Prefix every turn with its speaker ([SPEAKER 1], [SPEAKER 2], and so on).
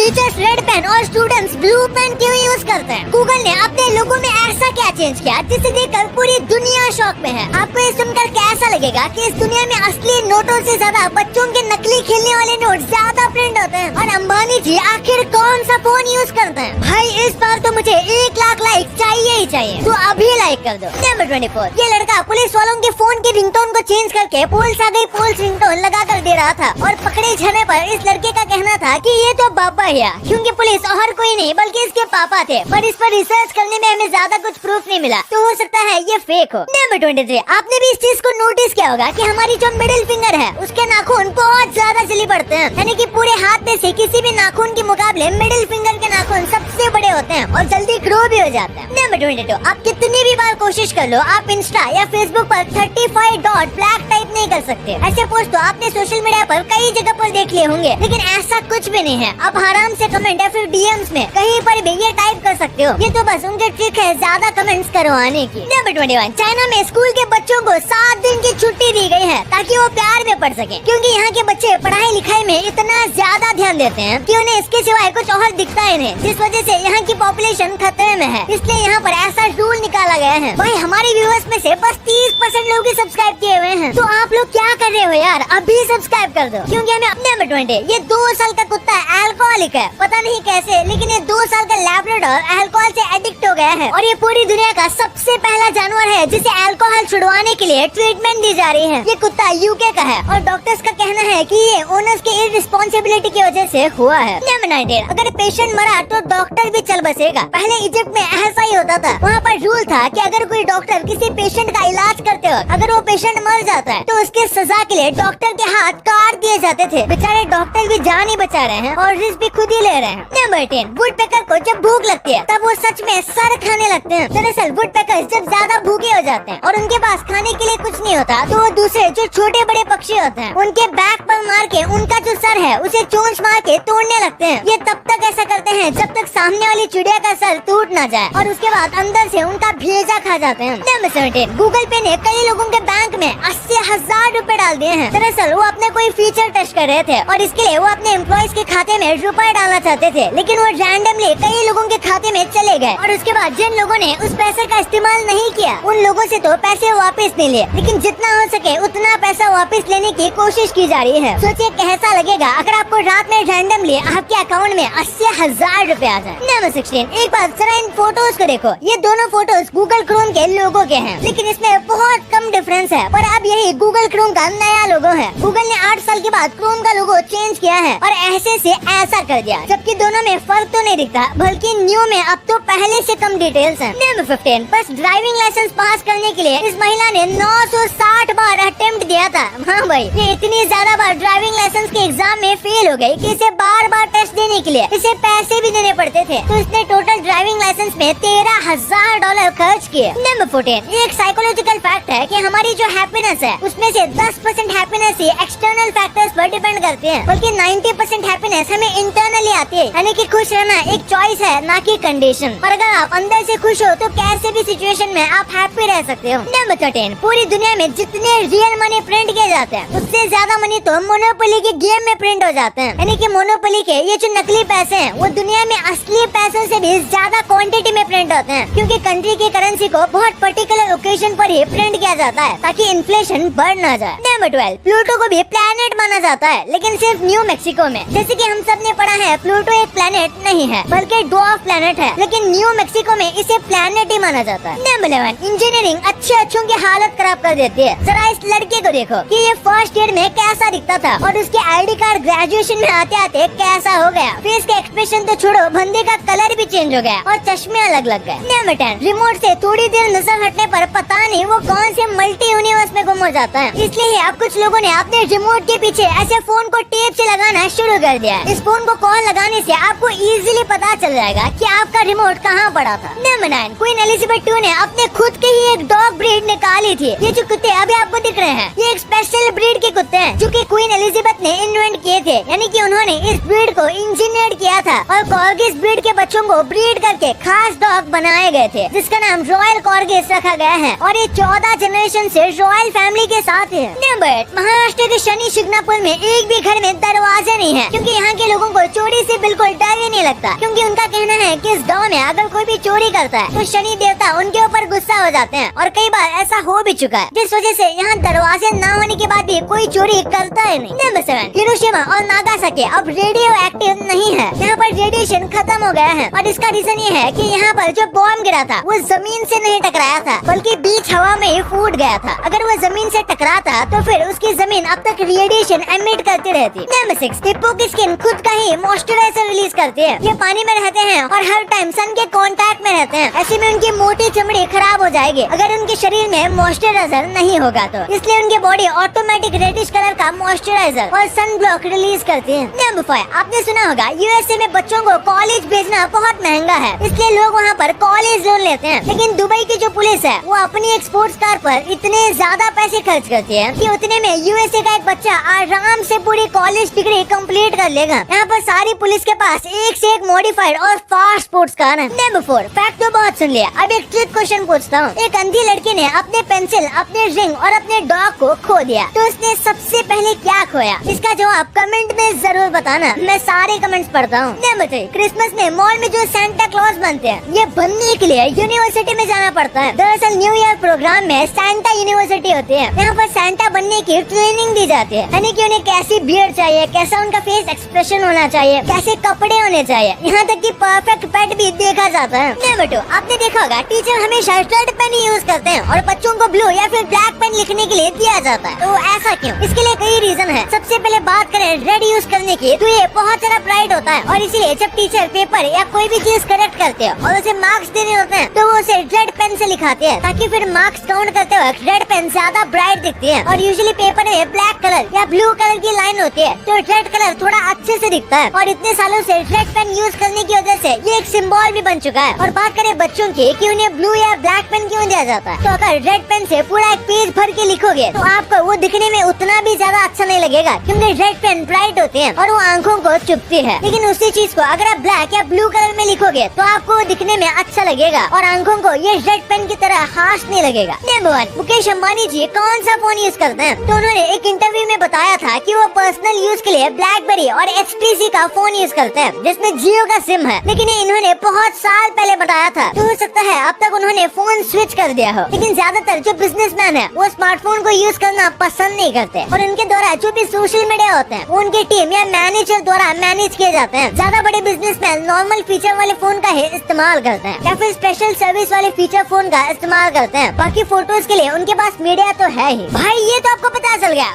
[SPEAKER 1] Teachers red pen और students blue pen क्यों use करते हैं? गूगल ने अपने लोगों में ऐसा क्या चेंज किया जिसे देखकर पूरी दुनिया शॉक में है? आपको ये सुनकर कैसा लगेगा कि इस दुनिया में असली नोटों से ज्यादा बच्चों के नकली खेलने वाले नोट ज्यादा प्रिंट होते हैं? और अंबानी जी आखिर कौन सा फोन यूज करते हैं? भाई इस बार तो मुझे 1 लाख लाइक चाहिए ही चाहिए, तो अभी लाइक कर दो। नंबर 24, ये लड़का पुलिस वालों के फोन की रिंगटोन को चेंज करके पुलिस आ गई पुलिस रिंगटोन लगा कर दे रहा था और पकड़े जाने पर इस लड़के का कहना था कि ये तो बाबा ही है, क्योंकि पुलिस और कोई नहीं बल्कि इसके पापा थे। पर इस पर रिसर्च करने में हमें ज्यादा कुछ प्रूफ नहीं मिला, तो हो सकता है ये फेक हो। नंबर 23, आपने भी इस चीज को नोटिस किया होगा कि हमारी जो मिडिल फिंगर है उसके नाखून बहुत ज्यादा जल्दी बढ़ते हैं, यानी कि पूरे हाथ में से किसी भी नाखून के मुकाबले मिडिल फिंगर के नाखून सबसे बड़े होते हैं और जल्दी ग्रो भी हो जाते हैं। नंबर 22, आप कितनी भी बार कोशिश कर लो आप इंस्टा या फेसबुक पर 35 डॉट ब्लैक टाइप नहीं कर सकते। ऐसे पोस्ट तो आपने सोशल मीडिया पर कई जगह पर देख लिए होंगे, लेकिन ऐसा कुछ भी नहीं है। आप आराम से कमेंट या फिर डीएम्स में कहीं पर भी ये टाइप कर सकते हो। ये तो बस उनके ट्रिक है ज्यादा कमेंट्स करवाने की। नंबर 21, चाइना में स्कूल के बच्चों को 7 दिन की छुट्टी दी गई है ताकि वो प्यार में पढ़ सके, क्योंकि यहाँ के बच्चे पढ़ाई लिखाई में इतना ज्यादा ध्यान देते हैं कि उन्हें इसके सिवाय कुछ और दिखता ही नहीं, जिस वजह से यहाँ की पॉपुलेशन खतरे में है। इसलिए यहाँ पर ऐसा रूल निकाला गया है। भाई हमारे व्यूअर्स में से बस 30% लोग ही सब्सक्राइब किए हुए हैं, तो आप लोग क्या कर रहे हो यार, अभी सब्सक्राइब कर दो, क्योंकि हमें अपने नंबर 20, ये 2 साल का कुत्ता अल्कोहलिक है, पता नहीं कैसे, लेकिन ये 2 साल का लैब्राडोर अल्कोहल से एडिक्ट हो गया है और ये पूरी दुनिया का सबसे पहला जानवर है जिसे अल्कोहल छुड़वाने के लिए ट्रीटमेंट दी जा रही है। ये कुत्ता यूके का है और डॉक्टर्स का कहना है कि ये ओनर्स के इररिस्पांसिबिलिटी की वजह से हुआ है। नंबर 19, अगर पेशेंट मरा तो डॉक्टर भी चल बसेगा। पहले इजिप्ट में ऐसा ही होता था, वहाँ पर रूल था कि अगर कोई डॉक्टर किसी पेशेंट का इलाज करते वक्त अगर वो पेशेंट मर जाता है तो उसके सजा के लिए डॉक्टर के हाथ काट दिए जाते थे। बेचारे डॉक्टर भी जान ही बचा रहे हैं और रिस्क भी खुद ही ले रहे हैं। नंबर 10, वुडपेकर को जब भूख लगती है तब वो सच में सर खाने लगते हैं। दरअसल वुडपेकर जब ज्यादा भूखे हो जाते हैं और उनके पास खाने के लिए कुछ नहीं होता तो वो दूसरे जो छोटे बड़े पक्षी होते हैं उनके बैक पर मार के उनका जो सर है उसे चोंच मार के तोड़ने लगते हैं। ये तब तक ऐसा करते हैं जब तक सामने वाली चिड़िया का सर टूट ना जाए और उसके बाद अंदर से उनका भेजा खा जाते हैं। नंबर 17, गूगल पे ने कई लोगों के बैंक में 80,000 रुपए डाल दिए हैं। दरअसल वो अपने कोई फीचर टेस्ट कर रहे थे और इसके लिए वो अपने एम्प्लॉइज के खाते में रुपए डालना चाहते थे, लेकिन वो रैंडमली कई लोगों के खाते में चले गए और उसके बाद जिन लोगों ने उस पैसे का इस्तेमाल नहीं किया उन लोगों से तो पैसे वापस नहीं लिए, लेकिन जितना हो सके उतना पैसा वापस लेने की कोशिश की जा रही है। सोचिए कैसा लगेगा अगर आपको रात में रैंडमली आपके अकाउंट में 80,000 रुपए आ जाए। नंबर 16, एक बार जरा इन फोटोज को देखो, ये दोनों फोटोज गूगल क्रोम के लोगो के हैं, लेकिन इसमें बहुत कम डिफरेंस है। पर अब यही गूगल क्रोम का नया लोगो है। गूगल ने 8 साल के बाद क्रोम का लोगो चेंज किया है और ऐसे से ऐसा कर दिया, जबकि दोनों में फर्क तो नहीं दिखता, बल्कि न्यू में अब तो पहले से कम डिटेल्स हैं। नंबर 15, बस ड्राइविंग लाइसेंस पास करने के लिए इस महिला ने 960 बार अटेम्प्ट दिया था। हाँ भाई, ये इतनी ज्यादा बार ड्राइविंग लाइसेंस के एग्जाम में फेल हो गई कि इसे बार बार टेस्ट देने के लिए इसे पैसे भी देने पड़ते थे, तो इसने टोटल ड्राइविंग लाइसेंस में $13,000 खर्च किए। नंबर 14, एक साइकोलॉजिकल फैक्ट है कि हमारी जो हैप्पीनेस है उसमें से 10% हैप्पीनेस ही एक्सटर्नल फैक्टर्स पर डिपेंड करते हैं, बल्कि 90% हैप्पीनेस हमें इंटरनली आती है, यानी कि खुश रहना एक चॉइस है ना कि कंडीशन। और अगर आप अंदर से खुश हो तो कैसे भी सिचुएशन में आप हैप्पी रह सकते हो। नंबर 13, पूरी दुनिया में जितने रियल मनी प्रिंट किए जाते हैं उससे ज्यादा मनी तो मोनोपोली के गेम में प्रिंट हो जाते हैं, यानी कि मोनोपोली के ये जो नकली पैसे हैं वो दुनिया में असली पैसों से भी ज्यादा क्वांटिटी में प्रिंट होते हैं, क्योंकि कंट्री की करेंसी को बहुत पर्टिकुलर ओकेजन पर ही प्रिंट किया जाता है ताकि इन्फ्लेशन बढ़ ना जाए। नंबर 12, प्लूटो को भी प्लैनेट माना जाता है, लेकिन सिर्फ न्यू मैक्सिको में। जैसे कि हम सब ने पढ़ा है प्लूटो एक प्लैनेट नहीं है बल्कि ड्वार्फ प्लैनेट है, लेकिन न्यू मैक्सिको में इसे प्लैनेट ही माना जाता है। नंबर 11, इंजीनियरिंग अच्छों की हालत खराब कर देती है। जरा इस लड़के को देखो कि ये फर्स्ट ईयर में कैसा दिखता था और उसके आईडी कार्ड ग्रेजुएशन में आते आते कैसा हो गया। फेस के एक्सप्रेशन तो छोड़ो, बंदे का कलर भी चेंज हो गया और चश्मे अलग लग गए। नंबर 10, रिमोट से थोड़ी देर नजर हटने पर पता नहीं वो कौन से मल्टी यूनिवर्स में गुम हो जाता है। इसलिए अब कुछ लोगों ने अपने रिमोट के पीछे ऐसे फोन को टेप से लगाना शुरू कर दिया है। इस फोन को कॉल लगाने से आपको इजीली पता चल जाएगा कि आपका रिमोट कहाँ पड़ा था। नंबर 9, क्वीन एलिजाबेथ II ने अपने खुद की ही एक डॉग ब्रीड निकाली थी। ये जो कुत्ते अभी आपको दिख रहे हैं ये एक स्पेशल ब्रीड के कुत्ते हैं जो कि क्वीन एलिजाबेथ ने इन्वेंट किए थे, यानी कि उन्होंने इस ब्रीड को इंजीनियर किया था और कॉर्गिस ब्रीड के बच्चों को ब्रीड करके खास डॉग बनाए गए थे जिसका नाम रॉयल कॉर्गिस रखा गया है और ये 14 जनरेशन से रॉयल फैमिली के साथ है। नंबर महाराष्ट्र के शनि शिंगणापुर में एक भी घर में दरवाजे नहीं है क्योंकि यहाँ के लोगों को चोरी से बिल्कुल डर ही नहीं लगता क्योंकि उनका कहना है कि इस गाँव में अगर कोई भी चोरी करता है तो शनि देवता उनके ऊपर गुस्सा हो जाते हैं और कई बार ऐसा हो भी चुका है जिस वजह से यहाँ दरवाजे न होने के बाद भी कोई चोरी करता है नहीं। नंबर 7 हिरोशिमा और नागासाकी अब रेडियो एक्टिव नहीं है, यहाँ पर रेडिएशन खत्म हो गया है और इसका रीजन ये है कि यहाँ पर जो बॉम्ब गिरा था वो जमीन से नहीं टकराया था बल्कि बीच हवा में ही फूट गया था। अगर वो जमीन से टकराता तो फिर उसकी जमीन अब तक रेडिएशन एमिट करती रहती। नंबर 6 हिप्पो की स्किन खुद का ही मॉइस्चराइजर रिलीज करती है। ये पानी में रहते हैं और हर टाइम सन के कांटेक्ट में रहते हैं, ऐसे में उनकी मोटी चमड़ी खराब हो जाएगी अगर उनके शरीर में मॉइस्चराइजर नहीं होगा तो, इसलिए उनकी बॉडी ऑटोमेटिक रेडिश कलर का मॉइस्चराइजर और सन ब्लॉक रिलीज करती है। नंबर 5 आपने सुना होगा यूएसए में बच्चों को कॉलेज भेजना बहुत महंगा है, इसलिए लोग वहाँ पर कॉलेज लोन लेते हैं। लेकिन दुबई की जो पुलिस है वो अपनी एक स्पोर्ट्स कार पर इतने ज्यादा पैसे खर्च करती है कि उतने में यूएसए का एक बच्चा आराम से पूरी कॉलेज डिग्री कंप्लीट कर लेगा। यहाँ पर सारी पुलिस के पास एक से एक मॉडिफाइड और फास्ट स्पोर्ट्स कार है। नंबर 4 फैक्ट तो बहुत सुन लिया, अब एक ट्रिक क्वेश्चन पूछता हूँ। एक अंधी लड़की ने अपने पेंसिल, अपने रिंग और अपने डॉग को खो दिया, तो उसने सबसे पहले क्या खोया? इसका जवाब कमेंट में जरूर बताना, मैं सारे कमेंट्स पढ़ता हूँ। नंबर 3 क्रिसमस में मॉल में जो सैंटा क्लॉज बनते हैं, ये बनने के लिए यूनिवर्सिटी में जाना पड़ता है। दरअसल न्यू ईयर प्रोग्राम में सैंटा यूनिवर्सिटी होती है, यहाँ पर सैंटा बनने की ट्रेनिंग दी जाती है, यानी कि उन्हें कैसी बियर्ड चाहिए, कैसा उनका फेस एक्सप्रेशन होना चाहिए, कैसे कपड़े होने चाहिए, यहाँ तक कि परफेक्ट पेट भी देखा जाता है। नंबर 2 आपने देखा होगा टीचर हमेशा रेड पेन यूज करते हैं और बच्चों को ब्लू या फिर ब्लैक पेन लिखने के लिए दिया जाता है, तो ऐसा क्यों? इसके लिए कई रीजन है। सबसे पहले बात करें रेड यूज करने की, तो ये बहुत सारा प्राइड होता है और इसीलिए जब टीचर पेपर या कोई भी चीज करेक्ट करते हैं और उसे मार्क्स देने होते हैं तो वो उसे रेड पेन से लिखाते हैं ताकि फिर मार्क्स काउंट करते वक्त रेड पेन ज्यादा ब्राइट दिखती है। और यूजुअली पेपर में ब्लैक कलर या ब्लू कलर की लाइन होती है तो रेड कलर थोड़ा अच्छे से दिखता है और इतने सालों से रेड पेन यूज करने की वजह से ये एक सिंबल भी बन चुका है। और बात करें बच्चों की कि उन्हें ब्लू या ब्लैक पेन क्यों दिया जाता है, तो अगर रेड पेन से पूरा एक पेज भर के लिखोगे तो आपको वो दिखने में उतना भी ज्यादा अच्छा नहीं लगेगा क्योंकि रेड पेन ब्राइट होती है और वो आंखों को चुभती है। लेकिन उसी चीज को अगर आप ब्लैक या ब्लू कलर में लिखोगे तो आपको वो दिखने में अच्छा लगेगा और आंखों को ये रेड पेन की तरह हार्श नहीं लगेगा। नंबर 1 मुकेश अंबानी जी कौन सा फोन यूज करते हैं, तो उन्होंने एक इंटरव्यू में बताया था कि वो पर्सनल यूज के लिए ब्लैकबेरी और HTC का फोन यूज करते हैं जिसमें जियो का सिम है, लेकिन ये इन्होंने बहुत साल पहले बताया था, तो हो सकता है अब तक उन्होंने फोन स्विच कर दिया हो। लेकिन ज्यादातर जो बिजनेसमैन है वो स्मार्टफोन को यूज करना पसंद नहीं करते और उनके द्वारा जो भी सोशल मीडिया होते हैं वो उनकी टीम या मैनेजर द्वारा मैनेज किए जाते हैं। ज्यादा बड़े बिजनेसमैन नॉर्मल फीचर वाले फोन का ही इस्तेमाल करते हैं या फिर स्पेशल सर्विस वाले फीचर फोन का इस्तेमाल करते हैं। बाकी फोटोज के लिए उनके पास मीडिया तो है ही। भाई ये तो आपको पता चल गया।